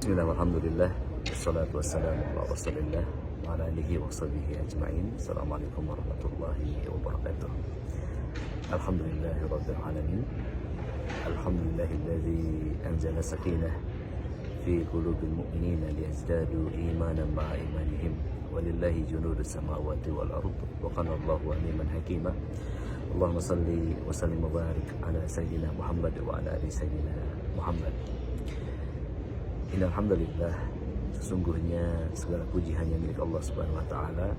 Bismillah, alhamdulillah, wassalatu wassalamu ala rasulillah wa ala alihi wa sahbihi ajma'in. Assalamualaikum warahmatullahi wabarakatuh. Alhamdulillahi rabbil alamin. Alhamdulillahilladzi anzala sakinah fi qulubil mu'minina liyazdadu imanan ma'a imanihim. Walillahi junudus samawati wal ardh wa kana Allahu aliman hakima. Allahumma salli wa sallim wa barik ala sayyidina Muhammad wa ala ali sayyidina Muhammad. Alhamdulillah, sesungguhnya segala puji hanya milik Allah Subhanahu wa taala.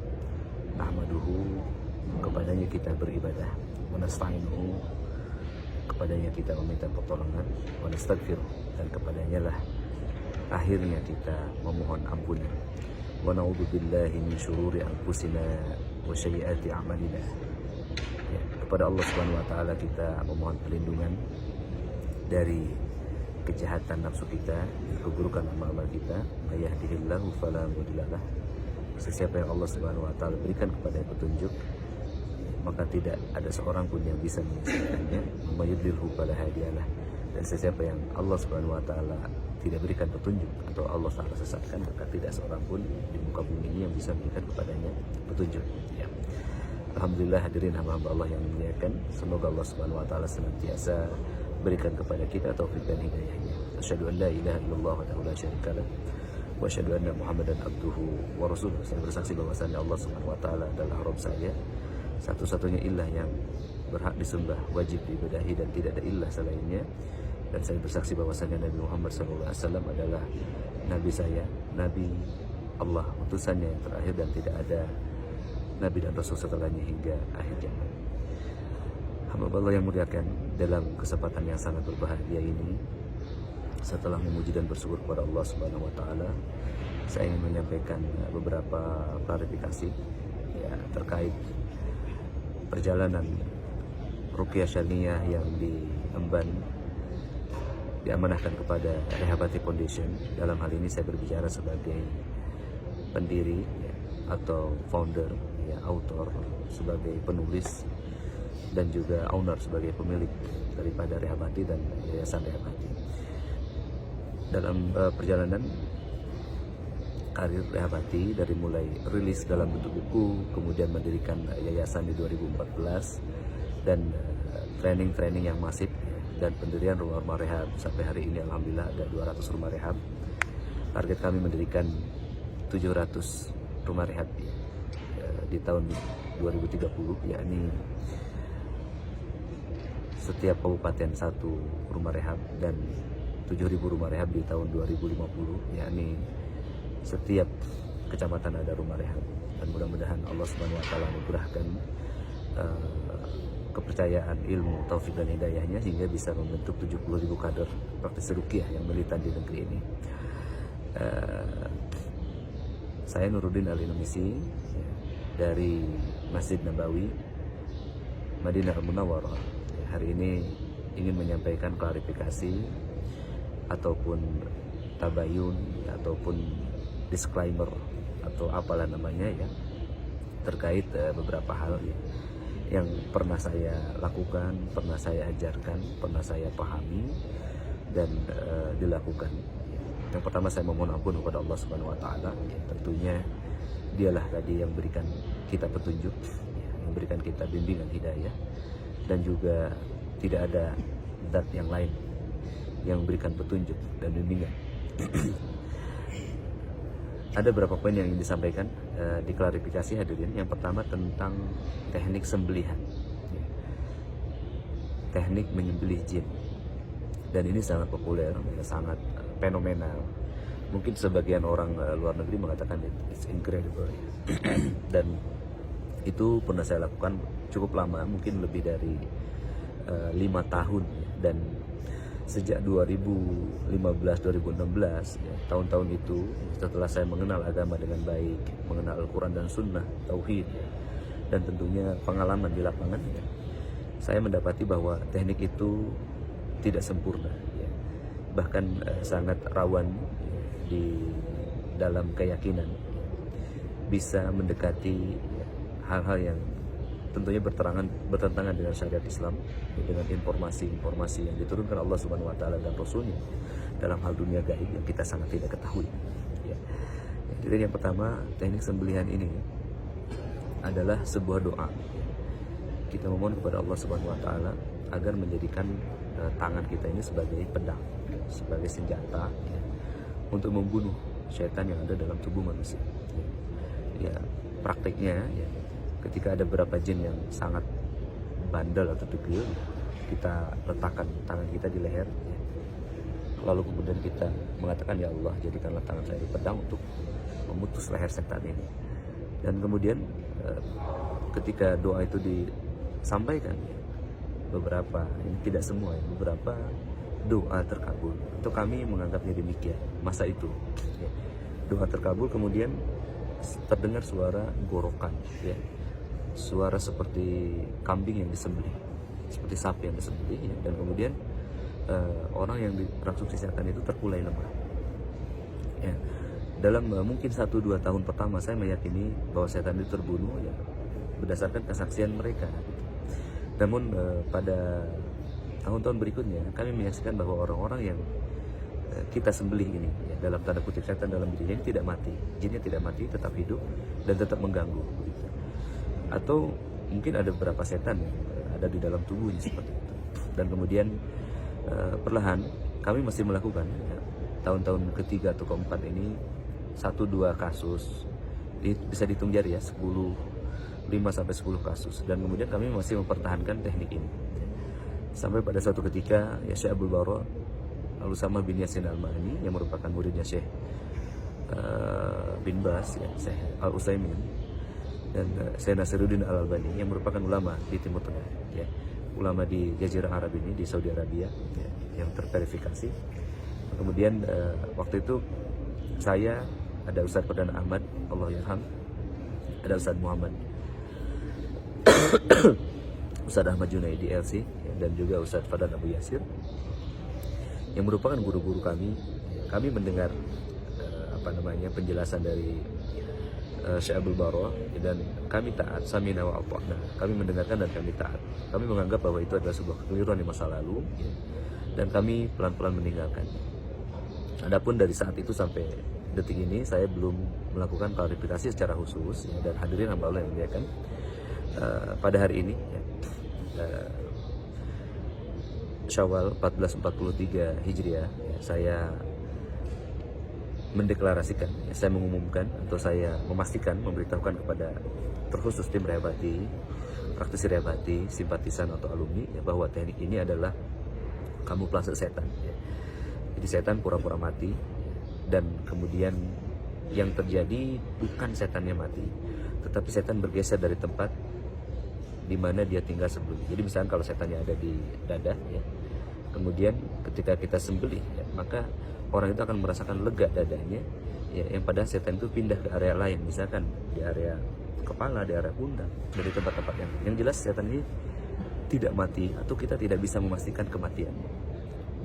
Nahmaduhu, kepadanya kita beribadah. Wa nasta'inuhu, kepadanya kita meminta pertolongan. Wa nastaghfiruh, dan kepadanya lah akhirnya kita memohon ampunan. Wa na'udzubillahi min syururi anfusina wa sayyiati a'malina. Ya, kepada Allah Subhanahu wa taala kita memohon perlindungan dari kejahatan nafsu kita, keburukan amal-amal kita. May yahdihillahu fala mudhillalah. Sesiapa yang Allah Subhanahu wa taala berikan kepada petunjuk, maka tidak ada seorang pun yang bisa menyesatkannya. May yudlilhu fala hadiyalah. Dan sesiapa yang Allah Subhanahu wa taala tidak berikan petunjuk atau Allah taala sesatkan, maka tidak seorang pun di muka bumi ini yang bisa memberikan kepadanya petunjuk. Ya. Alhamdulillah, hadirin hamba-hamba Allah yang dimuliakan, semoga Allah Subhanahu wa taala senantiasa berikan kepada kita taufik dan hidayahnya. Asyhadu an la ilaha illallah wa la syarika lah, wa asyhadu anna Muhammadan abduhu wa rasuluh. Saya bersaksi bahwasanya Allah Subhanahu wa taala adalah Rabb saya, satu-satunya ilah yang berhak disembah, wajib diibadahi, dan tidak ada ilah selainnya. Dan saya bersaksi bahwasanya Nabi Muhammad SAW adalah nabi saya, nabi Allah, utusannya yang terakhir, dan tidak ada nabi dan rasul setelahnya hingga akhir zaman. Hamba Allah yang muliakan, dalam kesempatan yang sangat berbahagia ini, setelah memuji dan bersyukur kepada Allah Subhanahu wa taala, saya ingin menyampaikan beberapa klarifikasi ya, terkait perjalanan Ruqyah Syar'iyah yang diemban, diamanahkan kepada Rehabati Foundation. Dalam hal ini saya berbicara sebagai pendiri ya, atau founder, ya, author, sebagai penulis, dan juga owner sebagai pemilik daripada Rehabati dan Yayasan Rehabati. Dalam perjalanan karir Rehabati, dari mulai rilis dalam bentuk buku, kemudian mendirikan yayasan di 2014, dan training-training yang masif, dan pendirian rumah-rumah rehab sampai hari ini alhamdulillah ada 200 rumah rehab. Target kami mendirikan 700 rumah rehab di tahun 2030, yakni setiap kabupaten satu rumah rehab, dan 7.000 rumah rehab di tahun 2050, yakni setiap kecamatan ada rumah rehab. Dan mudah-mudahan Allah Subhanahu wa taala memudahkan kepercayaan, ilmu, taufik dan hidayahnya sehingga bisa membentuk 70.000 kader praktis ruqyah yang militan di negeri ini. Saya Nuruddin Al-Indomisi dari Masjid Nabawi, Madinah Al-Munawwarah. Hari ini ingin menyampaikan klarifikasi ataupun tabayun ataupun disclaimer atau apalah namanya ya, terkait beberapa hal ya, yang pernah saya lakukan, pernah saya ajarkan, pernah saya pahami dan dilakukan. Yang pertama, saya memohon ampun kepada Allah Subhanahu wa taala. Tentunya dialah tadi yang berikan kita petunjuk, yang berikan kita bimbingan hidayah, dan juga tidak ada zat yang lain yang memberikan petunjuk dan bimbingan. Ada beberapa poin yang ingin disampaikan, diklarifikasi hadirin. Yang pertama tentang teknik sembelihan, teknik menyembelih jin, dan ini sangat populer, sangat fenomenal. Mungkin sebagian orang luar negeri mengatakan it's incredible dan itu pernah saya lakukan cukup lama, mungkin lebih dari 5 tahun, dan sejak 2015-2016 ya, tahun-tahun itu setelah saya mengenal agama dengan baik, mengenal Al-Quran dan Sunnah, Tauhid ya, dan tentunya pengalaman di lapangan ya, saya mendapati bahwa teknik itu tidak sempurna ya, bahkan sangat rawan ya, di dalam keyakinan ya, bisa mendekati ya, hal-hal yang tentunya bertentangan dengan syariat Islam, dengan informasi-informasi yang diturunkan Allah Subhanahu wa taala dan Rasulnya. Dan dalam hal dunia gaib yang kita sangat tidak ketahui. Ya. Jadi yang pertama, teknik sembelihan ini adalah sebuah doa. Kita memohon kepada Allah Subhanahu wa taala agar menjadikan tangan kita ini sebagai pedang, sebagai senjata ya, untuk membunuh syaitan yang ada dalam tubuh manusia. Ya, praktiknya ya, ketika ada beberapa jin yang sangat bandel atau degil, kita letakkan tangan kita di leher ya. Lalu kemudian kita mengatakan, ya Allah, jadikanlah tangan saya di pedang untuk memutus leher setan ini. Dan kemudian ketika doa itu disampaikan ya, beberapa, ini tidak semua ya, beberapa doa terkabul, atau kami menganggapnya demikian masa itu ya. Doa terkabul, kemudian terdengar suara gorokan ya, suara seperti kambing yang disembelih, seperti sapi yang disembelih ya. Dan kemudian orang yang dirasuki setan itu terkulai lemah ya. Dalam mungkin 1-2 tahun pertama saya meyakini bahwa setan itu terbunuh ya, berdasarkan kesaksian mereka gitu. Namun pada tahun-tahun berikutnya kami menyaksikan bahwa orang-orang yang kita sembelih ini ya, dalam tanda kutip setan dalam dirinya ini tidak mati, jinnya tidak mati, tetap hidup dan tetap mengganggu begitu. Atau mungkin ada beberapa setan yang ada di dalam tubuhnya seperti itu. Dan kemudian perlahan kami masih melakukan ya, tahun-tahun ketiga atau keempat ini 1-2 kasus, bisa dihitung jari ya, 5-10 kasus. Dan kemudian kami masih mempertahankan teknik ini sampai pada suatu ketika ya Syekh Abdul Bara Al-Usamah bin Yasin Al-Ma'ani yang merupakan muridnya Syekh bin Bas ya, Syekh Al-Utsaimin, dan Syekh Nasiruddin Al-Albani yang merupakan ulama di Timur Tengah ya, ulama di Jazirah Arab ini, di Saudi Arabia ya, yang terverifikasi. Kemudian waktu itu saya, ada Ustadz Perdana Ahmad, Allah yarham, ada Ustadz Muhammad Ustadz Ahmad Junaidi LC ya, dan juga Ustadz Fadlan Abu Yasir yang merupakan guru-guru kami. Kami mendengar penjelasan dari Syekh Abdul Bara dan kami taat, samina wa ata'na. Kami mendengarkan dan kami taat. Kami menganggap bahwa itu adalah sebuah kekeliruan di masa lalu ya, dan kami pelan-pelan meninggalkan. Adapun dari saat itu sampai detik ini saya belum melakukan klarifikasi secara khusus ya, dan hadirin hamba Allah yang muliakan, pada hari ini ya, Syawal 1443 Hijriah ya, saya mendeklarasikan ya, saya mengumumkan atau saya memastikan, memberitahukan kepada terkhusus tim rehabilitasi, praktisi rehabilitasi, simpatisan atau alumni ya, bahwa teknik ini adalah kamuflase setan ya. Jadi setan pura-pura mati dan kemudian yang terjadi bukan setannya mati, tetapi setan bergeser dari tempat di mana dia tinggal sebelumnya. Jadi misalnya kalau setannya ada di dada ya, kemudian ketika kita sembelih ya, maka orang itu akan merasakan lega dadanya ya, yang padahal setan itu pindah ke area lain, misalkan di area kepala, di area pundak, dari tempat-tempat yang jelas setan ini tidak mati atau kita tidak bisa memastikan kematiannya.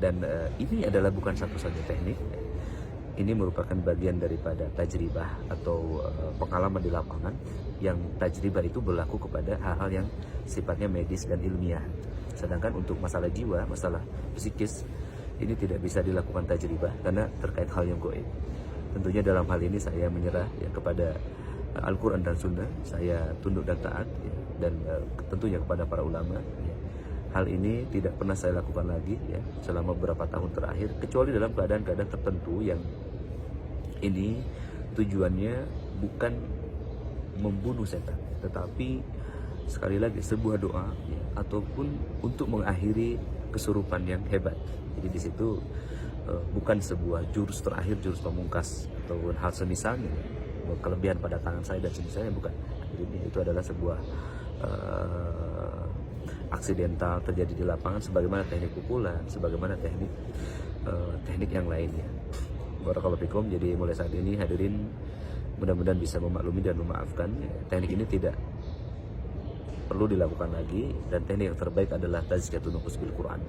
Dan ini adalah bukan satu-satunya teknik. Ini merupakan bagian daripada tajribah atau pengalaman di lapangan, yang tajribah itu berlaku kepada hal-hal yang sifatnya medis dan ilmiah. Sedangkan untuk masalah jiwa, masalah psikis, ini tidak bisa dilakukan tajribah karena terkait hal yang gaib. Tentunya dalam hal ini saya menyerah ya, kepada Al-Quran dan Sunnah, saya tunduk dan taat ya, dan tentunya kepada para ulama ya. Hal ini tidak pernah saya lakukan lagi ya, selama beberapa tahun terakhir, kecuali dalam keadaan-keadaan tertentu yang ini tujuannya bukan membunuh setan, tetapi sekali lagi sebuah doa ya, ataupun untuk mengakhiri kesurupan yang hebat. Jadi di situ bukan sebuah jurus terakhir, jurus pamungkas ataupun hal semisalnya ya, kelebihan pada tangan saya dan semisalnya, bukan. Jadi itu adalah sebuah aksidental terjadi di lapangan, sebagaimana teknik pukulan, sebagaimana teknik yang lainnya. Barakallahu fikum. Jadi mulai saat ini hadirin mudah-mudahan bisa memaklumi dan memaafkan. Teknik ini tidak perlu dilakukan lagi, dan teknik yang terbaik adalah tazkiyatun nufus bil Quran,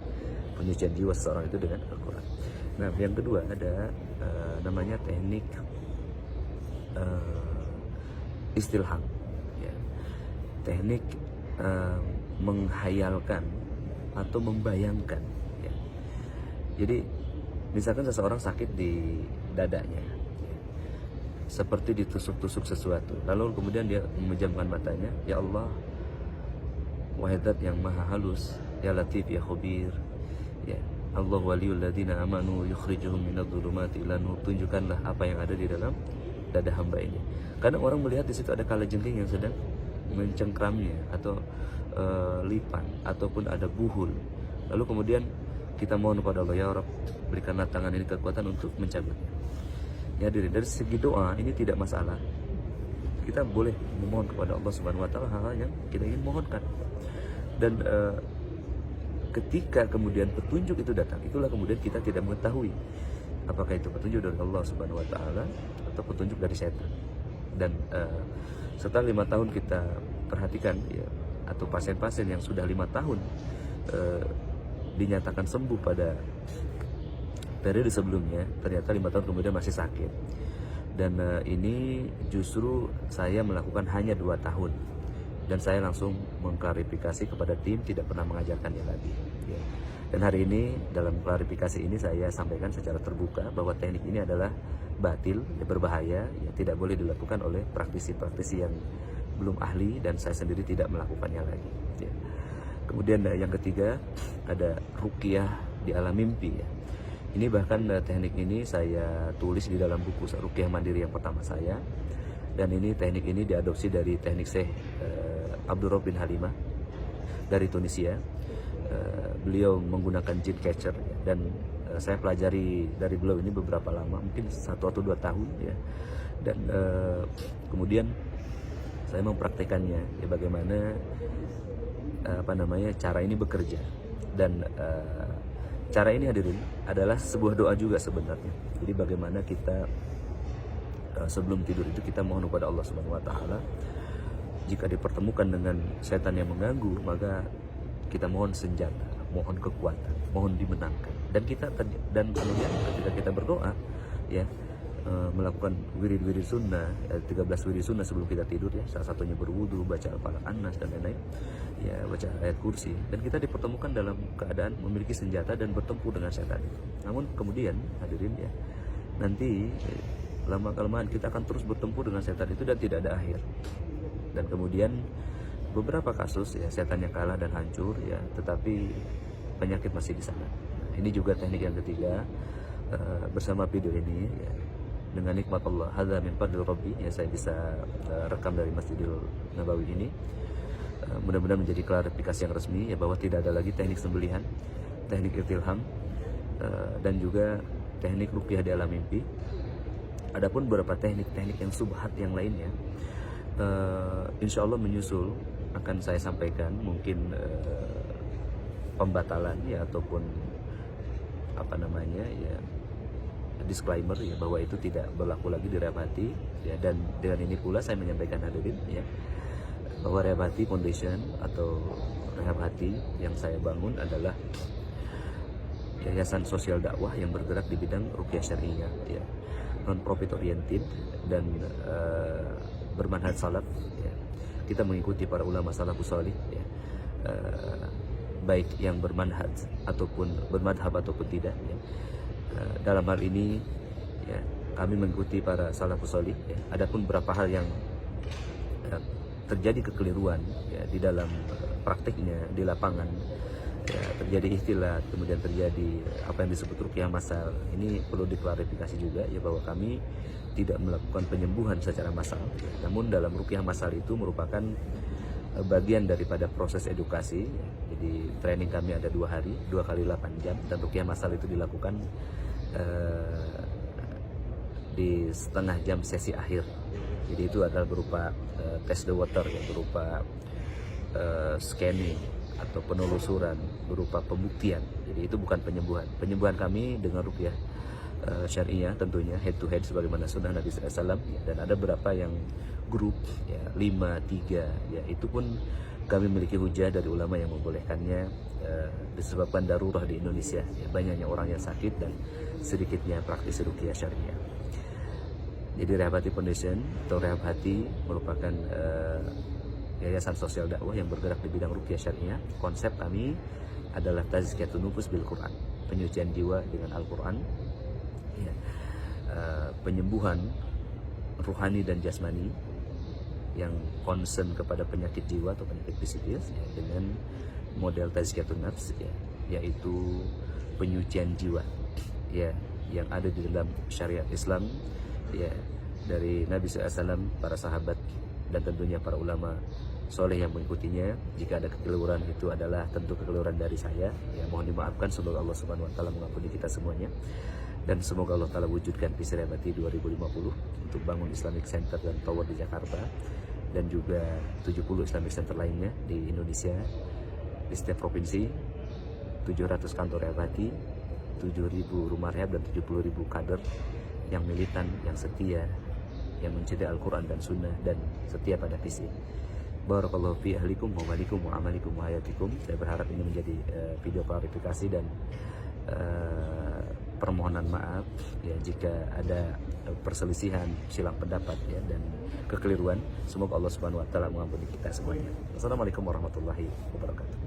penyucian jiwa seseorang itu dengan Al-Quran. Nah, yang kedua ada namanya teknik istilham ya. Teknik menghayalkan atau membayangkan ya. Jadi Misalkan seseorang sakit di dadanya, seperti ditusuk-tusuk sesuatu, lalu kemudian dia memejamkan matanya, ya Allah, wahai Zat yang maha halus, ya Latif, ya Khabir, ya Allah waliyul ladzina amanu yukhrijuhum minadh-dhulumati ila nur, tunjukkanlah apa yang ada di dalam dada hamba ini. Karena orang melihat di situ ada kalajengking yang sedang mencengkramnya, atau lipan, ataupun ada buhul. Lalu kemudian kita mohon kepada Allah, ya Rabb, berikanlah tangan ini kekuatan untuk mencabutnya. Ya, dari segi doa ini tidak masalah. Kita boleh memohon kepada Allah Subhanahu wa taala hal-hal yang kita ingin mohonkan. Dan ketika kemudian petunjuk itu datang, itulah kemudian kita tidak mengetahui apakah itu petunjuk dari Allah Subhanahu wa taala atau petunjuk dari setan. Dan setelah 5 tahun kita perhatikan, ya, atau pasien-pasien yang sudah 5 tahun dinyatakan sembuh pada periode sebelumnya, ternyata 5 tahun kemudian masih sakit. Dan ini justru saya melakukan hanya 2 tahun, dan saya langsung mengklarifikasi kepada tim, tidak pernah mengajarkannya lagi, ya. Dan hari ini dalam klarifikasi ini saya sampaikan secara terbuka bahwa teknik ini adalah batil, ya, berbahaya, ya, tidak boleh dilakukan oleh praktisi-praktisi yang belum ahli, dan saya sendiri tidak melakukannya lagi, ya. Kemudian yang ketiga ada ruqyah di alam mimpi, ya. Ini bahkan teknik ini saya tulis di dalam buku Ruqyah Mandiri yang pertama saya, dan ini teknik ini diadopsi dari teknik Syekh Abdul Rabb bin Halimah dari Tunisia. Beliau menggunakan jinn catcher, ya, dan saya pelajari dari beliau ini beberapa lama, mungkin 1 atau 2 tahun, ya. Dan kemudian saya mempraktekannya, ya, bagaimana cara ini bekerja. Dan cara ini, hadirin, adalah sebuah doa juga sebenarnya. Jadi bagaimana kita sebelum tidur itu kita mohon kepada Allah Subhanahu wa taala. Jika dipertemukan dengan setan yang mengganggu, maka kita mohon senjata, mohon kekuatan, mohon dimenangkan. Dan kemudian ketika kita berdoa, ya, melakukan wirid-wirid sunnah, 13 wirid sunnah sebelum kita tidur, ya, salah satunya berwudu, baca Al-Falaq, An-Nas, dan lain-lain, ya, baca ayat kursi, dan kita dipertemukan dalam keadaan memiliki senjata dan bertempur dengan setan. Namun kemudian, hadirin, ya, nanti lama-kelamaan kita akan terus bertempur dengan setan itu dan tidak ada akhir. Dan kemudian beberapa kasus, ya, setannya kalah dan hancur, ya, tetapi penyakit masih di sana. Nah, ini juga teknik yang ketiga. Bersama video ini, ya, dengan nikmat Allah, hadza min fadli rabbi, ya, saya bisa rekam dari Masjidil Nabawi ini. Mudah-mudahan menjadi klarifikasi yang resmi, ya, bahwa tidak ada lagi teknik sembelihan, teknik ilham, dan juga teknik ruqyah di alam mimpi. Adapun beberapa teknik-teknik yang subhat yang lainnya, insya Allah menyusul akan saya sampaikan, mungkin pembatalan, ya, ataupun ya, disclaimer, ya, bahwa itu tidak berlaku lagi di Rehab Hati, ya. Dan dengan ini pula saya menyampaikan, hadirin, ya, bahwa Rehab Hati Foundation atau Rehab Hati yang saya bangun adalah yayasan sosial dakwah yang bergerak di bidang ruqyah syar'iyyah, ya, non profit oriented, dan bermanhaj salaf, ya. Kita mengikuti para ulama salafus salih, ya, baik yang bermanhaj ataupun bermadhab ataupun tidak, ya. Dalam hal ini, ya, kami mengikuti para salafus salih, ya. Adapun beberapa hal yang terjadi kekeliruan, ya, di dalam praktiknya di lapangan, ya, terjadi ikhtilat, kemudian terjadi apa yang disebut ruqyah massal, ini perlu diklarifikasi juga, ya, bahwa kami tidak melakukan penyembuhan secara massal, ya. Namun dalam ruqyah massal itu merupakan bagian daripada proses edukasi, ya. Jadi training kami ada 2 hari, 2 kali 8 jam, dan ruqyah massal itu dilakukan di setengah jam sesi akhir. Jadi itu adalah berupa test the water, ya, berupa scanning atau penelusuran, berupa pembuktian. Jadi itu bukan penyembuhan. Penyembuhan kami dengan ruqyah syariah tentunya head to head sebagaimana sunnah Nabi SAW, ya. Dan ada beberapa yang grup, ya, 5, 3, ya, itu pun kami memiliki hujah dari ulama yang membolehkannya, disebabkan darurat di Indonesia, ya, banyaknya orang yang sakit dan sedikitnya praktisi ruqyah syariah. Jadi Rehab Hati Foundation atau Rehab Hati merupakan yayasan sosial dakwah yang bergerak di bidang ruqyah syariah. Konsep kami adalah tazkiyatun nufus bil Quran. penyucian jiwa dengan Al-Quran, ya, penyembuhan ruhani dan jasmani yang concern kepada penyakit jiwa atau penyakit psikis, ya, dengan model tazkiyatun nafs, ya, yaitu penyucian jiwa, ya, yang ada di dalam syariat Islam, ya, dari Nabi SAW, para sahabat, dan tentunya para ulama soleh yang mengikutinya. Jika ada kekeliruan, itu adalah tentu kekeliruan dari saya, ya, mohon dimaafkan. Semoga Allah Subhanahu wa taala mengampuni kita semuanya, dan semoga Allah taala wujudkan visi Remati 2050 untuk bangun Islamic Center dan Tower di Jakarta, dan juga 70 Islamic Center lainnya di Indonesia, di setiap provinsi, 700 kantor Remati, 7.000 rumah rehab, dan 70.000 kader yang militan, yang setia, yang mencintai Al-Quran dan Sunnah, dan setia pada visi. Barakallahu fi ahlikum wa malikum wa amalikum wa hayatikum. Saya berharap ini menjadi video klarifikasi dan permohonan maaf, ya, jika ada perselisihan, silang pendapat, ya, dan kekeliruan. Semoga Allah Subhanahu wa taala mengampuni kita semuanya. Assalamualaikum warahmatullahi wabarakatuh.